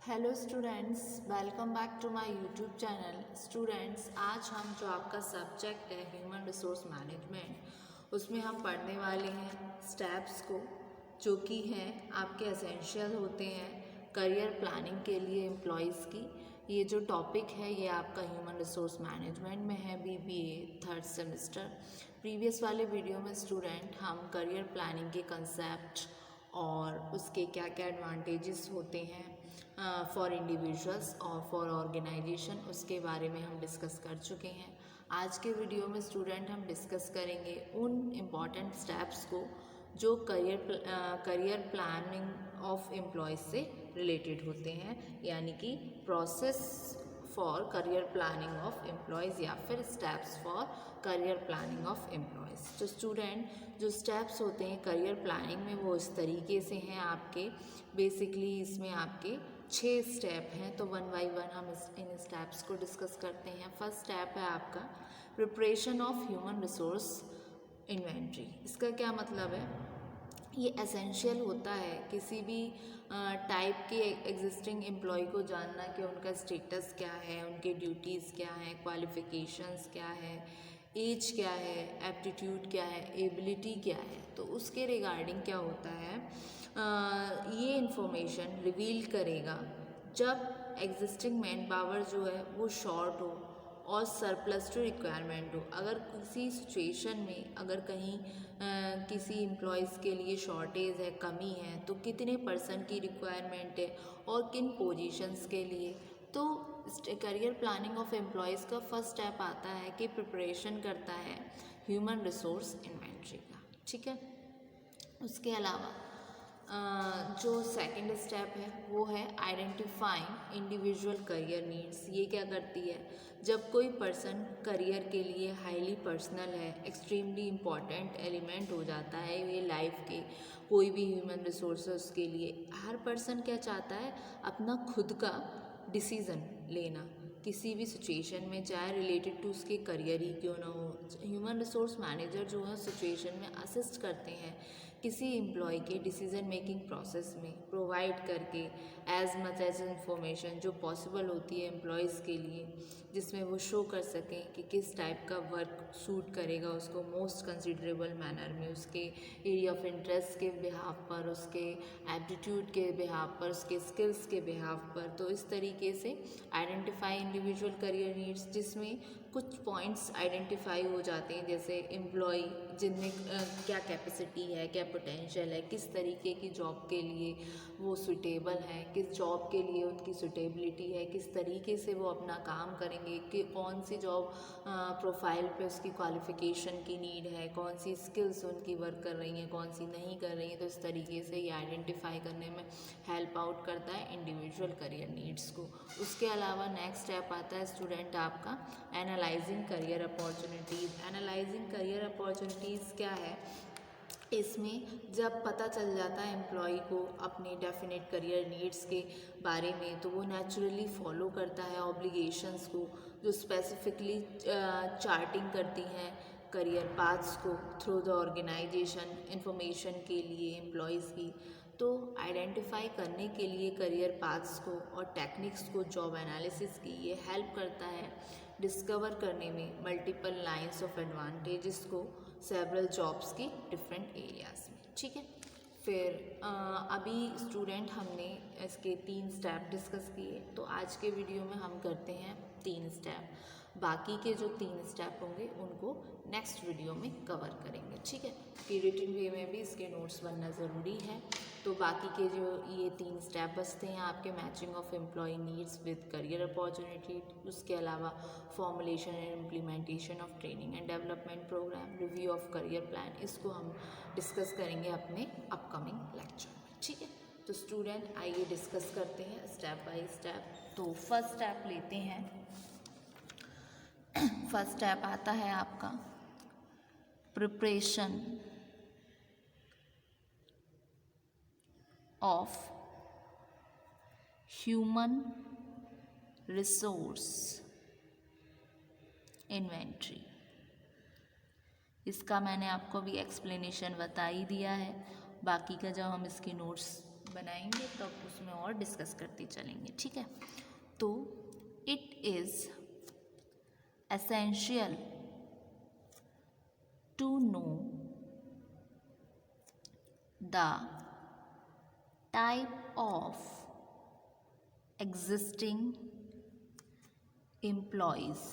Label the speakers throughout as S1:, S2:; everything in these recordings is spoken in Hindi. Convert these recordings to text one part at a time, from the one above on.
S1: Hello students, welcome back to my YouTube channel. Students, आज हम जो आपका सब्जेक्ट है ह्यूमन रिसोर्स मैनेजमेंट, उसमें हम पढ़ने वाले हैं स्टेप्स को, जो कि हैं आपके एसेंशियल होते हैं करियर प्लानिंग के लिए एम्प्लॉयज़ की। ये जो टॉपिक है ये आपका ह्यूमन रिसोर्स मैनेजमेंट में है, बीबीए थर्ड सेमेस्टर। प्रीवियस वाले वीडियो में स्टूडेंट हम करियर प्लानिंग के कंसेप्ट और उसके क्या क्या एडवांटेजेस होते हैं फॉर इंडिविजुअल्स और फॉर ऑर्गेनाइजेशन, उसके बारे में हम डिस्कस कर चुके हैं। आज के वीडियो में स्टूडेंट हम डिस्कस करेंगे उन इम्पॉर्टेंट स्टेप्स को जो करियर प्लानिंग ऑफ एम्प्लॉयज़ से रिलेटेड होते हैं, यानी कि process for career planning of employees या फिर steps for career planning of employees. तो स्टूडेंट, जो स्टेप्स होते हैं करियर प्लानिंग में वो इस तरीके से हैं आपके। बेसिकली इसमें आपके 6 स्टेप हैं, तो वन बाई वन हम इन स्टेप्स को डिस्कस करते हैं। फर्स्ट स्टेप है आपका preparation of human resource inventory. इसका क्या मतलब है? ये एसेंशियल होता है किसी भी टाइप के एग्जिस्टिंग एम्प्लॉय को जानना कि उनका स्टेटस क्या है, उनके ड्यूटीज़ क्या हैं, क्वालिफ़िकेशंस क्या है, एज क्या है, एप्टीट्यूड क्या है, एबिलिटी क्या है। तो उसके रिगार्डिंग क्या होता है, ये इन्फॉर्मेशन रिवील करेगा जब एग्जिस्टिंग मैन पावर जो है वो शॉर्ट हो और सरप्लस टू रिक्वायरमेंट हो। अगर किसी सिचुएशन में अगर कहीं किसी एम्प्लॉयज़ के लिए शॉर्टेज है, कमी है, तो कितने परसेंट की रिक्वायरमेंट है और किन पोजीशंस के लिए। तो करियर प्लानिंग ऑफ एम्प्लॉयज़ का फर्स्ट स्टेप आता है कि प्रिपरेशन करता है ह्यूमन रिसोर्स इन्वेंट्री का। ठीक है। उसके अलावा जो सेकंड स्टेप है वो है आइडेंटिफाइंग इंडिविजुअल करियर नीड्स। ये क्या करती है, जब कोई पर्सन करियर के लिए हाईली पर्सनल है, एक्सट्रीमली इम्पॉर्टेंट एलिमेंट हो जाता है ये लाइफ के, कोई भी ह्यूमन रिसोर्सेज के लिए हर पर्सन क्या चाहता है, अपना खुद का डिसीज़न लेना किसी भी सिचुएशन में, चाहे रिलेटेड टू उसके करियर ही क्यों ना हो। ह्यूमन रिसोर्स मैनेजर जो है सिचुएशन में असिस्ट करते हैं किसी एम्प्लॉय के डिसीजन मेकिंग प्रोसेस में, प्रोवाइड करके एज मच एज इंफॉर्मेशन जो पॉसिबल होती है एम्प्लॉयज़ के लिए, जिसमें वो शो कर सकें कि किस टाइप का वर्क सूट करेगा उसको मोस्ट कंसिडरेबल मैनर में, उसके एरिया ऑफ इंटरेस्ट के बिहाफ पर, उसके एप्टीट्यूड के बिहाफ पर, उसके स्किल्स के बिहाफ पर। तो इस तरीके से आइडेंटिफाई इंडिविजुअल करियर नीड्स, जिसमें कुछ पॉइंट्स आइडेंटिफाई हो जाते हैं, जैसे एम्प्लॉय जिनमें क्या कैपेसिटी है, क्या पोटेंशियल है, किस तरीके की जॉब के लिए वो सुटेबल है, किस जॉब के लिए उनकी सुटेबिलिटी है, किस तरीके से वो अपना काम करेंगे, कि कौन सी जॉब प्रोफाइल पे उसकी क्वालिफ़िकेशन की नीड है, कौन सी स्किल्स उनकी वर्क कर रही हैं, कौन सी नहीं कर रही हैं। तो इस तरीके से ये आइडेंटिफाई करने में हेल्प आउट करता है इंडिविजुअल करियर नीड्स को। उसके अलावा नेक्स्ट स्टेप आता है स्टूडेंट आपका analysing career opportunities. Analysing career opportunities क्या है, इसमें जब पता चल जाता है एम्प्लॉय को अपने डेफिनेट करियर नीड्स के बारे में, तो वो नेचुरली फॉलो करता है ऑब्लिगेशंस को, जो स्पेसिफिकली चार्टिंग करती हैं करियर पाथ्स को थ्रू द ऑर्गेनाइजेशन इंफॉर्मेशन के लिए एम्प्लॉयज़ की। तो आइडेंटिफाई करने के लिए करियर पाथ्स को और टेक्निक्स को जॉब एनालिसिस की ये हेल्प करता है डिस्कवर करने में मल्टीपल लाइंस ऑफ एडवांटेजेस को सेवरल जॉब्स की डिफरेंट एरियाज में। ठीक है। फिर अभी स्टूडेंट हमने इसके 3 स्टेप डिस्कस किए, तो आज के वीडियो में हम करते हैं 3 स्टेप। बाकी के जो 3 स्टेप होंगे उनको नेक्स्ट वीडियो में कवर करेंगे। ठीक है, कि रिटन वे में भी इसके नोट्स बनना ज़रूरी है। तो बाकी के जो ये 3 स्टेप बचते हैं आपके, matching of employ needs with career opportunity, उसके अलावा formulation and implementation of training and development program, review of career plan, इसको हम डिस्कस करेंगे अपने अपकमिंग लेक्चर में। ठीक है, तो स्टूडेंट आइए डिस्कस करते हैं स्टेप बाय स्टेप। तो फर्स्ट स्टेप लेते हैं। फर्स्ट स्टेप आता है आपका preparation of human resource inventory. इसका मैंने आपको भी एक्सप्लेनेशन बता ही दिया है। बाकी का जब हम इसके नोट्स बनाएंगे तब उसमें और डिस्कस करते चलेंगे, ठीक है। तो it is essential to know the type of existing employees,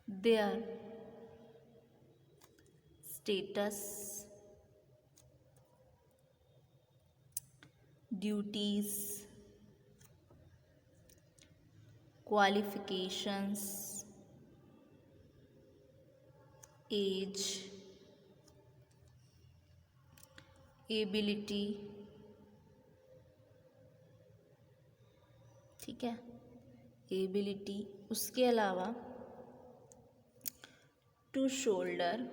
S1: their status, duties, qualifications, age, ability, ठीक है, एबिलिटी। उसके अलावा to shoulder,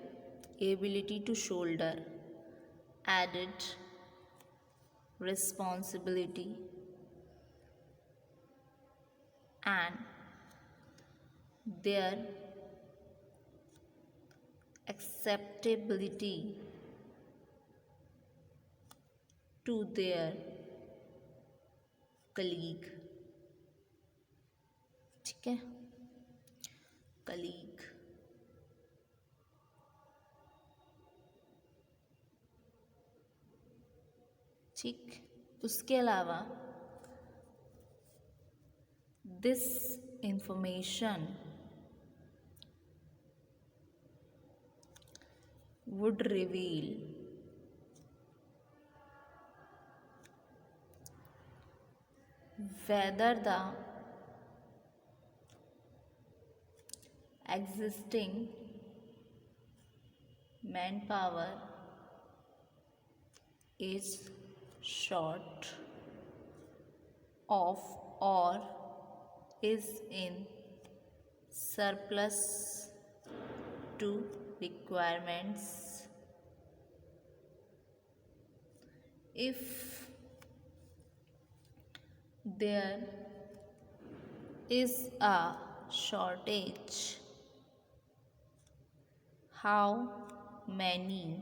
S1: ability to shoulder added responsibility and their acceptability to their colleague, ठीक है, colleague। ठीक, उसके अलावा this information would reveal whether the existing manpower is short of or is in surplus to requirements if there is a shortage, how many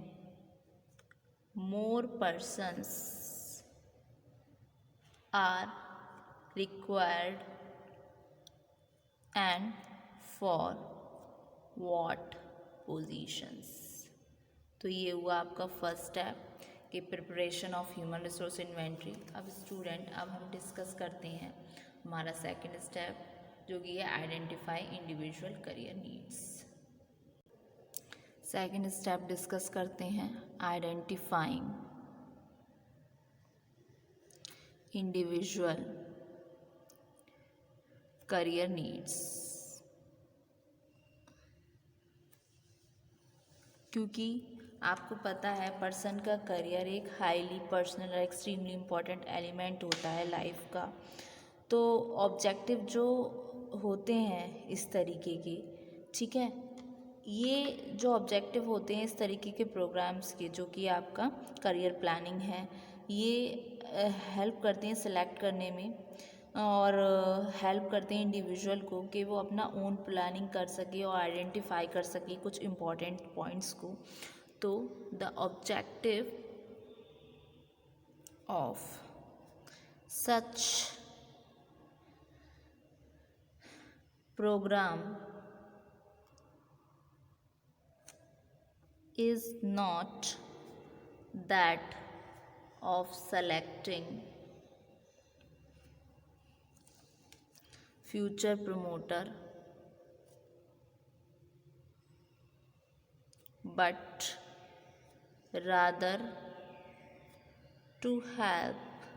S1: more persons are required and for what positions। तो ये हुआ आपका फर्स्ट स्टेप कि preparation of human resource inventory. अब स्टूडेंट, अब हम डिस्कस करते हैं हमारा सेकंड स्टेप, जो कि है identify individual career needs. Second step discuss करते हैं आइडेंटिफाइंग इंडिविजुअल करियर नीड्स। क्योंकि आपको पता है पर्सन का करियर एक हाईली पर्सनल और एक्सट्रीमली इम्पॉर्टेंट एलिमेंट होता है लाइफ का। तो ऑब्जेक्टिव जो होते हैं इस तरीके के, ठीक है, ये जो ऑब्जेक्टिव होते हैं इस तरीके के प्रोग्राम्स के, जो कि आपका करियर प्लानिंग है, ये हेल्प करते हैं सिलेक्ट करने में और हेल्प करते हैं इंडिविजुअल को कि वो अपना ओन प्लानिंग कर सके और आइडेंटिफाई कर सके कुछ इम्पॉर्टेंट पॉइंट्स को। तो the objective of such program is not that of selecting future promoter, but rather to help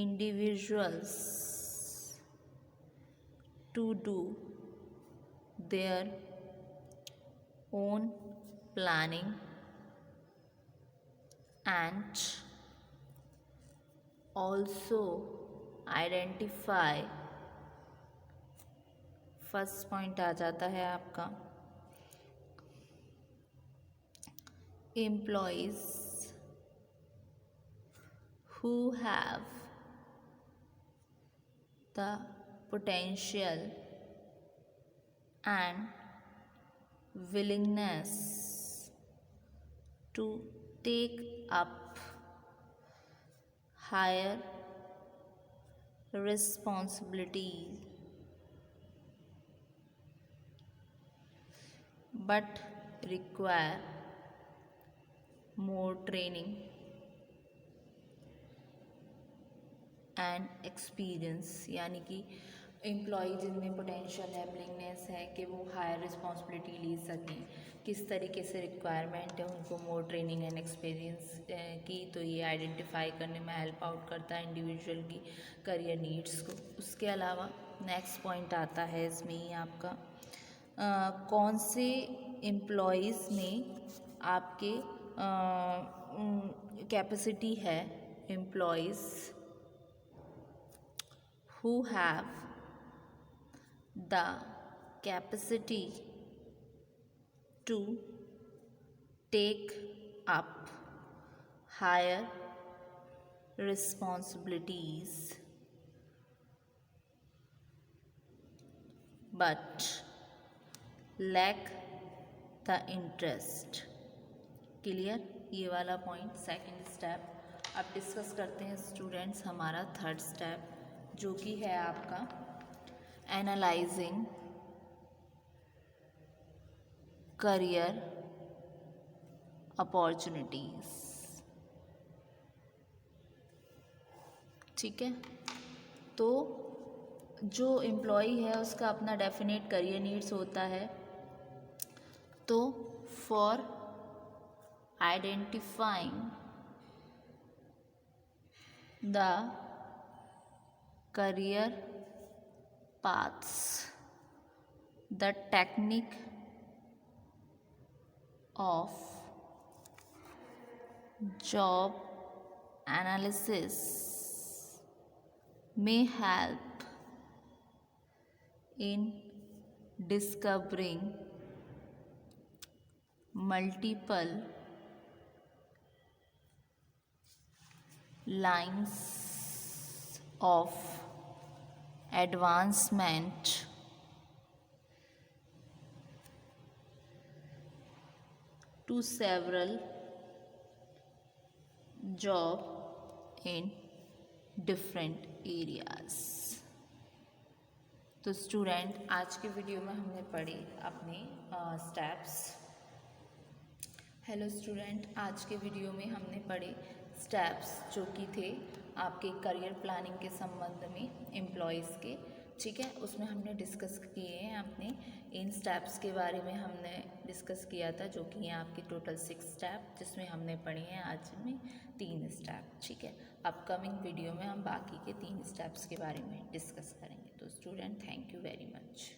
S1: individuals to do their own planning and also identify, first point आ जाता है आपका employees who have the potential and willingness to take up higher responsibilities but require more training and experience, यानी कि एम्प्लॉय जिनमें पोटेंशियल है, विलिंगनेस है कि वो हायर रिस्पॉन्सिबिलिटी ले सकें, किस तरीके से रिक्वायरमेंट है उनको मोर ट्रेनिंग एंड एक्सपीरियंस की, तो ये आइडेंटिफाई करने में हेल्प आउट करता है इंडिविजुअल की करियर नीड्स को। उसके अलावा नेक्स्ट पॉइंट आता है इसमें ही आपका कौन से एम्प्लॉयज़ में आपके कैपेसिटी है, employees who have the capacity to take up higher responsibilities but lack the interest। Clear, ये वाला पॉइंट सेकंड स्टेप। अब डिस्कस करते हैं स्टूडेंट्स हमारा थर्ड स्टेप, जो कि है आपका एनालाइजिंग करियर अपॉर्चुनिटीज। ठीक है, तो जो एम्प्लॉय है उसका अपना डेफिनेट करियर नीड्स होता है, तो for identifying the career paths, the technique of job analysis may help in discovering multiple lines of advancement to several job in different areas। तो स्टूडेंट आज के वीडियो में हमने पढ़े अपने स्टेप्स। हेलो स्टूडेंट, आज के वीडियो में हमने पढ़े स्टेप्स जो कि थे आपके करियर प्लानिंग के संबंध में एम्प्लॉयज़ के। ठीक है, उसमें हमने डिस्कस किए हैं अपने इन स्टेप्स के बारे में हमने डिस्कस किया था, जो कि हैं आपके टोटल 6 स्टेप, जिसमें हमने पढ़े हैं आज में 3 स्टेप। ठीक है, अपकमिंग वीडियो में हम बाकी के 3 स्टेप्स के बारे में डिस्कस करेंगे। तो student, thank you very much.